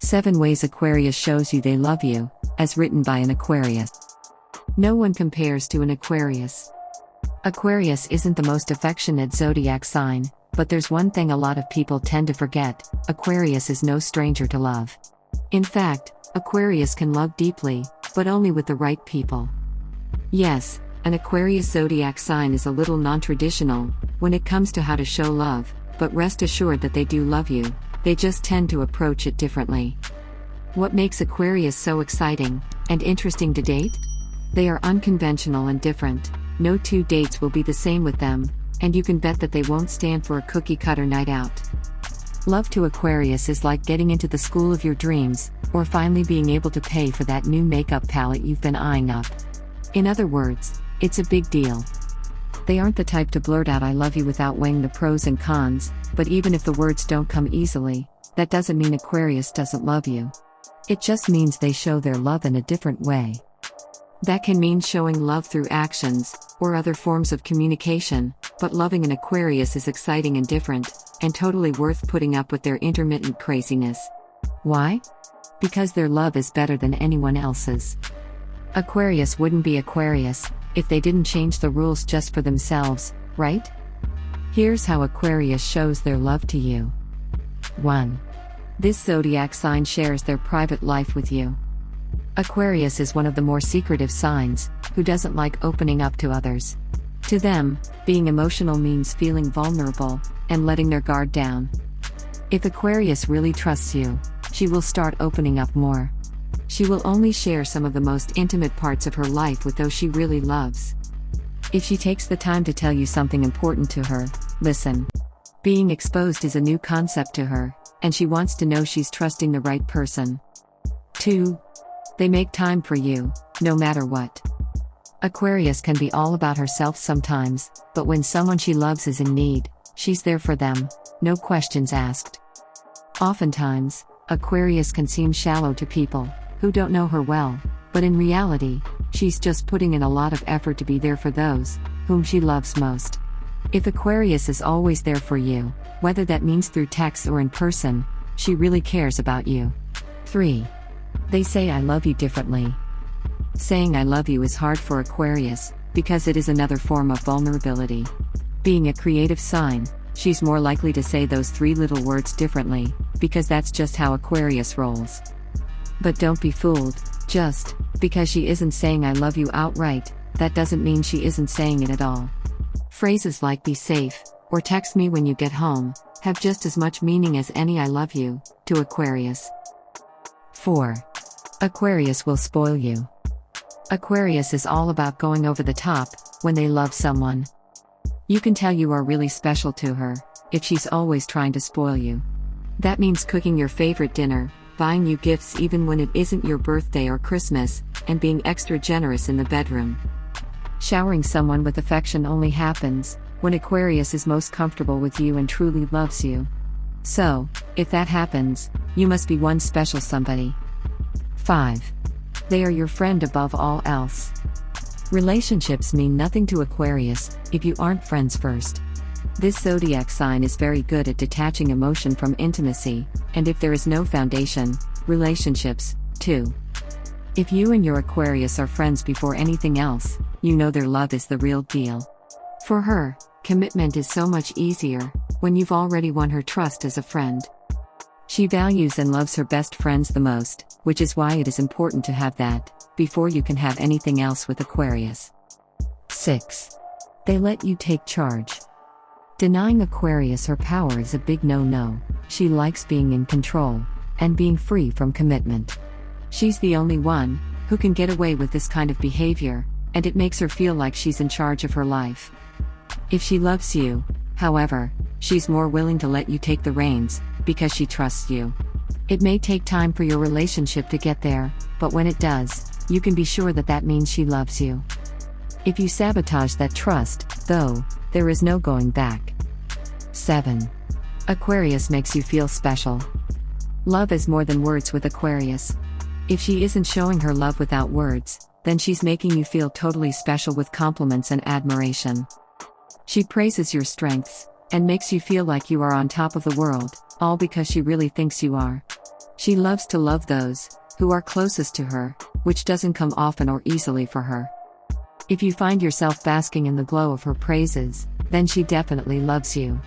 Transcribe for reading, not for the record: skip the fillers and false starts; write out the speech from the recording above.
7 Ways Aquarius Shows You They Love You, as written by an Aquarius. No one compares to an Aquarius. Aquarius isn't the most affectionate zodiac sign, but there's one thing a lot of people tend to forget: Aquarius is no stranger to love. In fact, Aquarius can love deeply, but only with the right people. Yes, an Aquarius zodiac sign is a little non-traditional when it comes to how to show love, but rest assured that they do love you, they just tend to approach it differently. What makes Aquarius so exciting and interesting to date? They are unconventional and different. No 2 dates will be the same with them, and you can bet that they won't stand for a cookie-cutter night out. Love to Aquarius is like getting into the school of your dreams, or finally being able to pay for that new makeup palette you've been eyeing up. In other words, it's a big deal. They aren't the type to blurt out "I love you" without weighing the pros and cons, but even if the words don't come easily, that doesn't mean Aquarius doesn't love you. It just means they show their love in a different way. That can mean showing love through actions, or other forms of communication, but loving an Aquarius is exciting and different, and totally worth putting up with their intermittent craziness. Why? Because their love is better than anyone else's. Aquarius wouldn't be Aquarius if they didn't change the rules just for themselves, right? Here's how Aquarius shows their love to you. 1. This zodiac sign shares their private life with you. Aquarius is one of the more secretive signs, who doesn't like opening up to others. To them, being emotional means feeling vulnerable and letting their guard down. If Aquarius really trusts you, she will start opening up more. She will only share some of the most intimate parts of her life with those she really loves. If she takes the time to tell you something important to her, listen. Being exposed is a new concept to her, and she wants to know she's trusting the right person. 2. They make time for you, no matter what. Aquarius can be all about herself sometimes, but when someone she loves is in need, she's there for them, no questions asked. Oftentimes, Aquarius can seem shallow to people who don't know her well, but in reality, she's just putting in a lot of effort to be there for those whom she loves most. If Aquarius is always there for you, whether that means through text or in person, she really cares about you. 3. They say "I love you" differently. Saying "I love you" is hard for Aquarius, because it is another form of vulnerability. Being a creative sign, she's more likely to say those 3 little words differently, because that's just how Aquarius rolls. But don't be fooled. Just because she isn't saying "I love you" outright, that doesn't mean she isn't saying it at all. Phrases like "be safe" or "text me when you get home" have just as much meaning as any "I love you" to Aquarius. 4. Aquarius will spoil you. Aquarius is all about going over the top when they love someone. You can tell you are really special to her if she's always trying to spoil you. That means cooking your favorite dinner, buying you gifts even when it isn't your birthday or Christmas, and being extra generous in the bedroom. Showering someone with affection only happens when Aquarius is most comfortable with you and truly loves you. So, if that happens, you must be one special somebody. 5. They are your friend above all else. Relationships mean nothing to Aquarius if you aren't friends first. This zodiac sign is very good at detaching emotion from intimacy, and if there is no foundation, relationships, too. If you and your Aquarius are friends before anything else, you know their love is the real deal. For her, commitment is so much easier when you've already won her trust as a friend. She values and loves her best friends the most, which is why it is important to have that before you can have anything else with Aquarius. 6. They let you take charge. Denying Aquarius her power is a big no-no. She likes being in control and being free from commitment. She's the only one who can get away with this kind of behavior, and it makes her feel like she's in charge of her life. If she loves you, however, she's more willing to let you take the reins, because she trusts you. It may take time for your relationship to get there, but when it does, you can be sure that that means she loves you. If you sabotage that trust, though, there is no going back. 7. Aquarius makes you feel special. Love is more than words with Aquarius. If she isn't showing her love without words, then she's making you feel totally special with compliments and admiration. She praises your strengths, and makes you feel like you are on top of the world, all because she really thinks you are. She loves to love those who are closest to her, which doesn't come often or easily for her. If you find yourself basking in the glow of her praises, then she definitely loves you.